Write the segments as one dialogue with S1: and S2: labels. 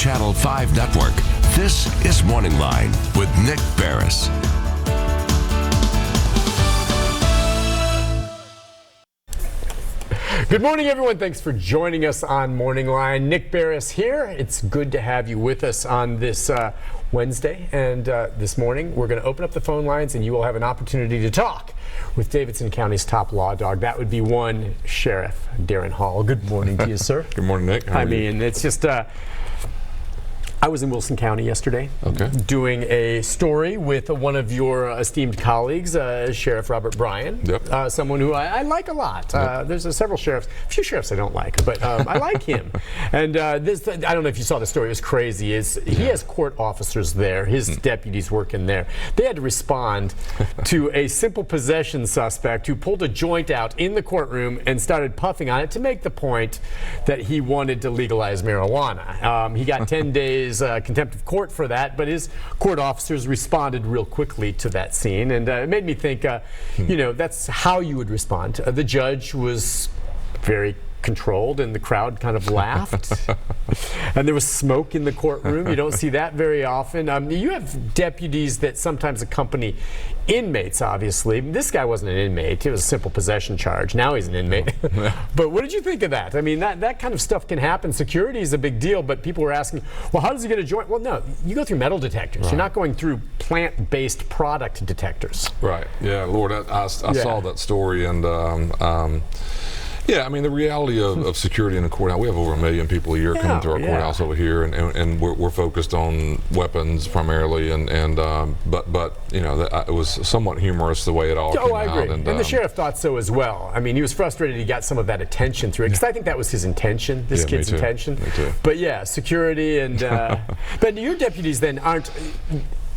S1: Channel 5 Network, this is MorningLine with Nick Barris.
S2: Good morning, everyone. Thanks for joining us on MorningLine. Nick Barris here. It's good to have you with us on this Wednesday. And this morning, we're going to open up the phone lines, and you will have an opportunity to talk with Davidson County's top law dog. That would be one Sheriff Daron Hall. Good morning to you, sir.
S3: Good morning, Nick. How are you?
S2: I mean, it's just... I was in Wilson County yesterday doing a story with one of your esteemed colleagues, Sheriff Robert Bryan, someone who I like a lot. There's several sheriffs, a few sheriffs I don't like, but I like him. And I don't know if you saw the story, it was crazy. He has court officers there, his deputies working there. They had to respond to a simple possession suspect who pulled a joint out in the courtroom and started puffing on it to make the point that he wanted to legalize marijuana. He got 10 days contempt of court for that, but his court officers responded real quickly to that scene, and it made me think, that's how you would respond. The judge was very controlled, and the crowd kind of laughed. And there was smoke in the courtroom. You don't see that very often. You have deputies that sometimes accompany inmates, obviously. This guy wasn't an inmate. It was a simple possession charge. Now he's an inmate. But what did you think of that? I mean, that kind of stuff can happen. Security is a big deal, but people were asking, well, how does he get a joint? Well, no, you go through metal detectors. You're not going through plant-based product detectors.
S3: Right. Yeah, Lord, I saw that story, and yeah, I mean, the reality of security in the courthouse, we have over 1 million people a year coming through our courthouse over here, and we're focused on weapons primarily, but it was somewhat humorous the way it all came out.
S2: I agree. And the sheriff thought so as well. I mean, he was frustrated he got some of that attention through it, because I think that was his intention, this kid's intention.
S3: Me too.
S2: But yeah, security and, but your deputies then aren't,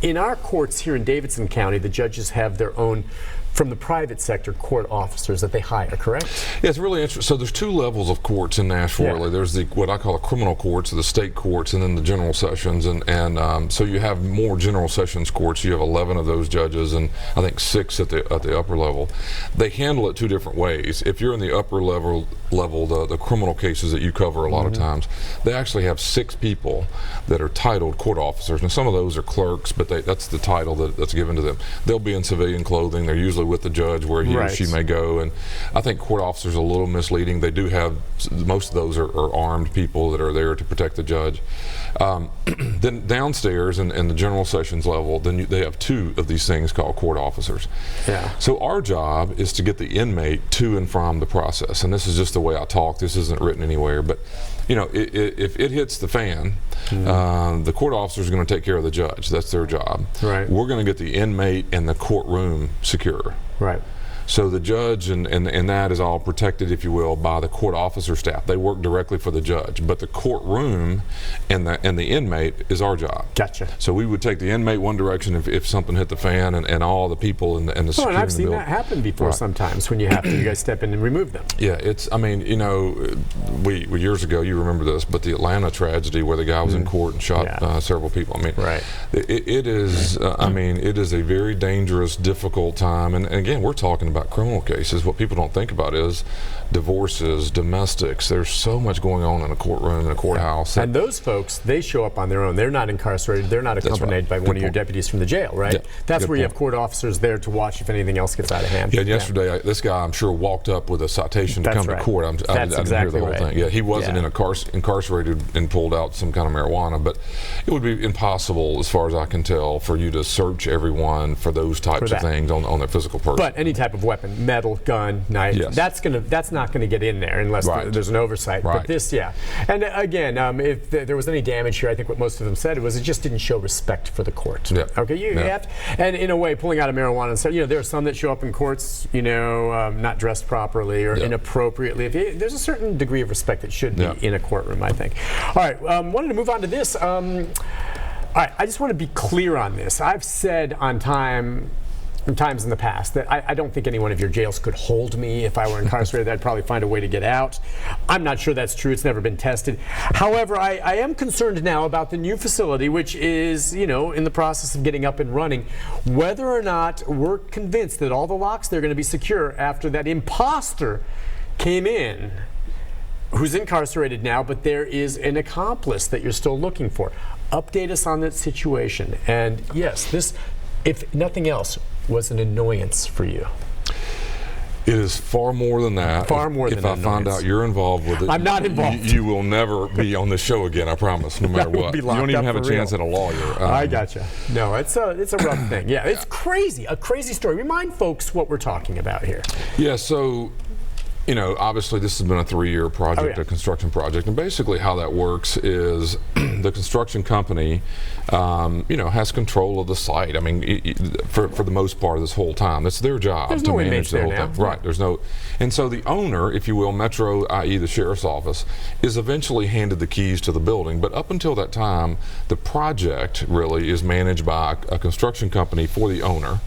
S2: in our courts here in Davidson County, the judges have their own, from the private sector, court officers that they hire, correct?
S3: Yeah, it's really interesting. So there's two levels of courts in Nashville. There's what I call the criminal courts, the state courts, and then the general sessions. And so you have more general sessions courts. You have 11 of those judges, and I think 6 at the upper level. They handle it 2 different ways. If you're in the upper level, the criminal cases that you cover a lot of times, they actually have 6 people that are titled court officers. Now some of those are clerks, but that's the title that's given to them. They'll be in civilian clothing. They're usually with the judge where he or she may go, and I think court officers are a little misleading. They do have, most of those are armed people that are there to protect the judge. Then downstairs in the general sessions level, then they have 2 of these things called court officers. So our job is to get the inmate to and from the process, and this is just the way I talk. This isn't written anywhere, but if it hits the fan, the court officer is going to take care of the judge. That's their job. We're going to get the inmate and the courtroom secure. So the judge and that is all protected, if you will, by the court officer staff. They work directly for the judge, but the courtroom and the inmate is our job.
S2: Gotcha.
S3: So we would take the inmate one direction if something hit the fan, and all the people and the security.
S2: And I've seen that happen before sometimes when you have to, you guys step in and remove them.
S3: Yeah, I mean, we years ago, you remember this, but the Atlanta tragedy where the guy was in court and shot several people. I mean, it is. I mean, it is a very dangerous, difficult time, and again, we're talking about criminal cases. What people don't think about is divorces, domestics. There's so much going on in a courtroom, in a courthouse.
S2: And those folks, they show up on their own. They're not incarcerated. They're not accompanied by one of your deputies from the jail, right? That's where you have court officers there to watch if anything else gets out of hand.
S3: Yeah, yesterday, this guy, I'm sure, walked up with a citation to come to court. I didn't hear the whole thing. Yeah, he wasn't incarcerated and pulled out some kind of marijuana, but it would be impossible, as far as I can tell, for you to search everyone for those types of things on their physical person.
S2: But any type of weapon, metal, gun, knife, that's not going to get in there unless there's an oversight. But this, and again, if there was any damage here, I think what most of them said was it just didn't show respect for the court. Okay, you have to, and in a way, pulling out of marijuana and stuff. There are some that show up in courts, not dressed properly or inappropriately. There's a certain degree of respect that should be in a courtroom, I think. All right, wanted to move on to this. All right, I just want to be clear on this. I've said times in the past that I don't think any one of your jails could hold me. If I were incarcerated, I'd probably find a way to get out. I'm not sure that's true. It's never been tested. However, I am concerned now about the new facility, which is, in the process of getting up and running, whether or not we're convinced that all the locks, they're going to be secure after that imposter came in who's incarcerated now, but there is an accomplice that you're still looking for. Update us on that situation. And yes, this, if nothing else, was an annoyance for you.
S3: It is far more than that.
S2: Far more than
S3: that. If I find out you're involved with it,
S2: I'm not involved.
S3: You will never be on this show again, I promise, no matter what. You don't even have a chance at a lawyer.
S2: I gotcha. No, it's a rough thing. Yeah, it's crazy. A crazy story. Remind folks what we're talking about here.
S3: Yeah, so, you know, obviously this has been a 3-year project, a construction project, and basically how that works is the construction company, you know, has control of the site. I mean, for the most part of this whole time, it's their job to manage the whole thing. Right. There's no, and so the owner, if you will, Metro, i.e. the sheriff's office, is eventually handed the keys to the building. But up until that time, the project really is managed by a construction company for the owner.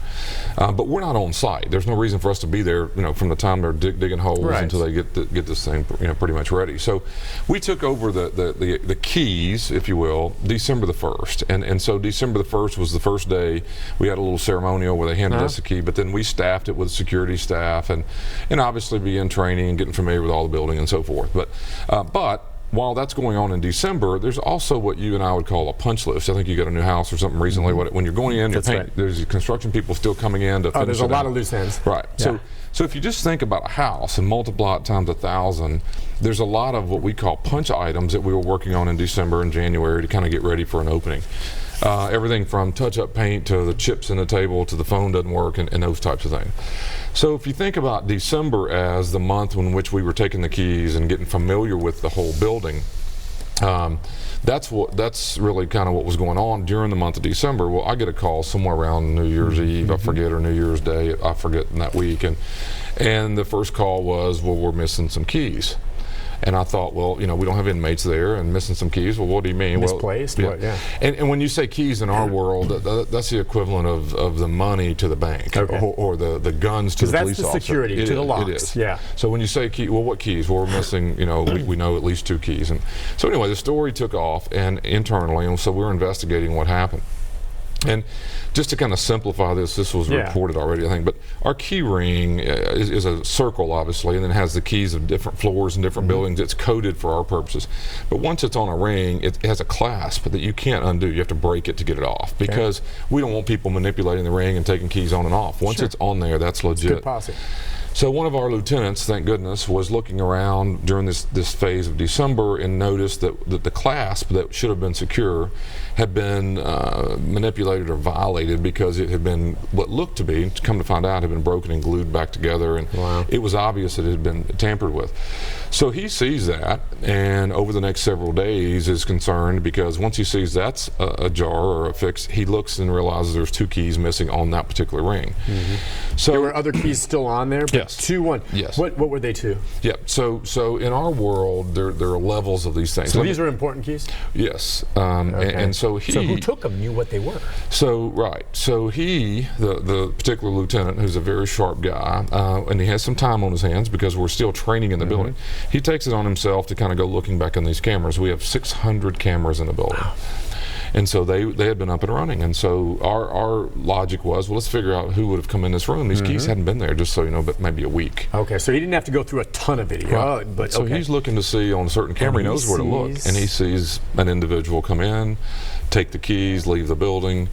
S3: But we're not on site. There's no reason for us to be there, you know, from the time they're digging holes until they get this thing, you know, pretty much ready. So we took over the keys, if you will, December the 1st. And so December the 1st was the first day. We had a little ceremonial where they handed us the key, but then we staffed it with security staff and obviously began training and getting familiar with all the building and so forth. But while that's going on in December, there's also what you and I would call a punch list. I think you got a new house or something recently. When you're going in, there's construction people still coming in to finish
S2: there's a lot of loose ends.
S3: Right. Yeah. So if you just think about a house and multiply it times 1,000, there's a lot of what we call punch items that we were working on in December and January to kind of get ready for an opening. Everything from touch-up paint to the chips in the table to the phone doesn't work and those types of things. So if you think about December as the month in which we were taking the keys and getting familiar with the whole building, that's really kind of what was going on during the month of December. Well, I get a call somewhere around New Year's Eve, I forget, or New Year's Day, I forget, in that week, and the first call was, well, we're missing some keys. And I thought, well, you know, we don't have inmates there and missing some keys. Well, what do you mean?
S2: Misplaced?
S3: Well,
S2: what, yeah.
S3: And when you say keys in our world, that's the equivalent of the money to the bank or the guns to the police officer.
S2: That's the security to the locks.
S3: It is.
S2: Yeah.
S3: So when you say key, well, what keys? Well, we're missing, you know, we know at least 2 keys. And so anyway, the story took off and internally, and so we're investigating what happened. And just to kind of simplify this was reported already, I think, but our key ring is a circle, obviously, and then has the keys of different floors and different buildings. It's coded for our purposes. But once it's on a ring, it has a clasp that you can't undo. You have to break it to get it off because we don't want people manipulating the ring and taking keys on and off. Once it's on there, that's legit.
S2: Good posse.
S3: So one of our lieutenants, thank goodness, was looking around during this phase of December and noticed that the clasp that should have been secure had been manipulated or violated because it had been what looked to be, come to find out, had been broken and glued back together, and it was obvious that it had been tampered with. So he sees that, and over the next several days is concerned because once he sees that's a jar or a fix, he looks and realizes there's 2 keys missing on that particular ring. So
S2: there were other keys still on there?
S3: Yes.
S2: 2-1.
S3: Yes.
S2: What were they 2?
S3: Yeah. So in our world, there are levels of these things.
S2: So these are important keys?
S3: Yes. And so
S2: who took them knew what they were?
S3: So the particular lieutenant, who's a very sharp guy, and he has some time on his hands because we're still training in the building. He takes it on himself to kind of go looking back on these cameras. We have 600 cameras in the building. And so they had been up and running. And so our logic was, well, let's figure out who would have come in this room. These keys hadn't been there, just so you know, but maybe a week.
S2: Okay, so he didn't have to go through a ton of video. But
S3: so he's looking to see on a certain camera, he knows where to look. And he sees an individual come in, take the keys, leave the building,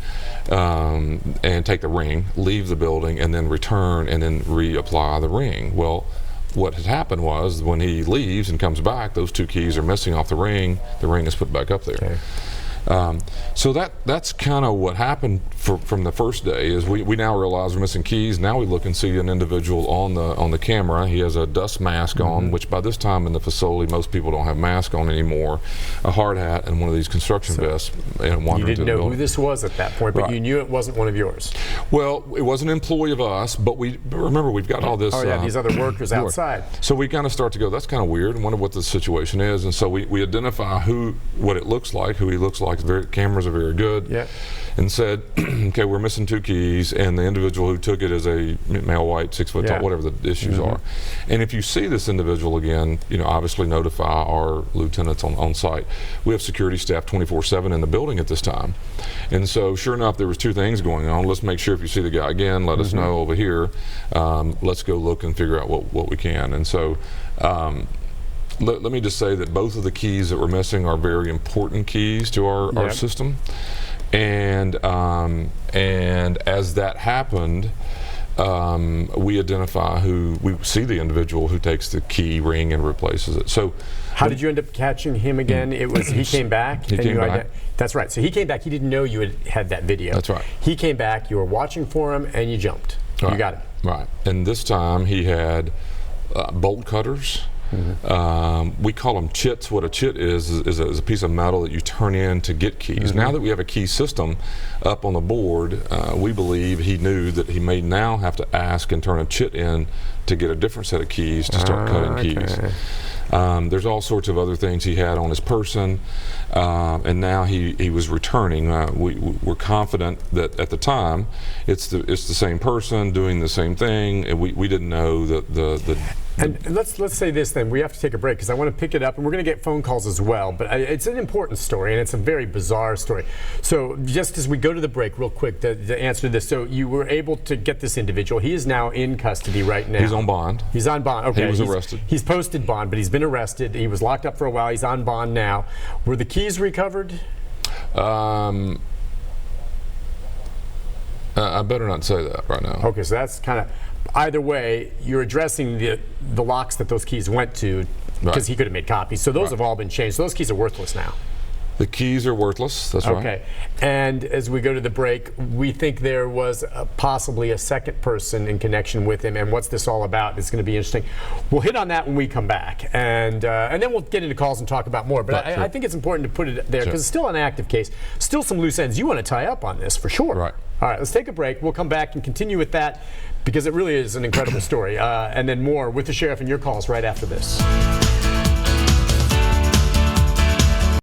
S3: and take the ring, leave the building, and then return and then reapply the ring. Well, what had happened was when he leaves and comes back, those 2 keys are missing off the ring is put back up there.
S2: Okay.
S3: So that's kind of what happened from the first day. Is we now realize we're missing keys. Now we look and see an individual on the camera. He has a dust mask on, which by this time in the facility most people don't have masks on anymore. A hard hat and one of these construction vests. And
S2: you didn't know who this was at that point, but you knew it wasn't one of yours.
S3: Well, it was an employee of us, but remember we've got all this.
S2: These other workers outside.
S3: So we kind of start to go, that's kind of weird, and wonder what the situation is. And so we identify what it looks like, who he looks like. Cameras are very good. Yeah. And said, okay, we're missing 2 keys, and the individual who took it is a male, white, 6 foot tall, whatever the issues are. And if you see this individual again, you know, obviously notify our lieutenants on site. We have security staff 24/7 in the building at this time. And so sure enough, there was 2 things going on. Let's make sure if you see the guy again, let us know over here. Let's go look and figure out what we can. And so let me just say that both of the keys that were missing are very important keys to our system, and as that happened, we identify we see the individual who takes the key ring and replaces it. So,
S2: how did you end up catching him again? It was he came back.
S3: He came back.
S2: That's right. So he came back. He didn't know you had that video.
S3: That's right. He
S2: came back. You were watching for him, and you jumped.
S3: Right.
S2: You got him.
S3: Right. And this time he had bolt cutters. We call them chits. What a chit is a piece of metal that you turn in to get keys. Now that we have a key system up on the board, we believe he knew that he may now have to ask and turn a chit in to get a different set of keys to start cutting keys. There's all sorts of other things he had on his person, and now he was returning. We're confident that at the time it's the same person doing the same thing, and we didn't know that
S2: And let's say this then. We have to take a break because I want to pick it up, and we're going to get phone calls as well. But it's an important story, and it's a very bizarre story. So just as we go to the break, real quick, the answer to this. So you were able to get this individual. He is now in custody right now.
S3: He's on bond.
S2: He's on bond. Okay.
S3: He was arrested.
S2: He's posted bond, but he's been arrested. He was locked up for a while. He's on bond now. Were the keys recovered?
S3: I better not say that right now.
S2: Okay, so that's kind of. Either way, you're addressing the locks that those keys went to because he could have made copies. So those have all been changed. So those keys are worthless now.
S3: The keys are worthless. That's right.
S2: Okay. And as we go to the break, we think there was possibly a second person in connection with him. And what's this all about? It's going to be interesting. We'll hit on that when we come back, and then we'll get into calls and talk about more. But I think it's important to put it there because it's still an active case, still some loose ends. You want to tie up on this for sure.
S3: Right.
S2: All right. Let's take a break. We'll come back and continue with that because it really is an incredible story. And then more with the sheriff and your calls right after this.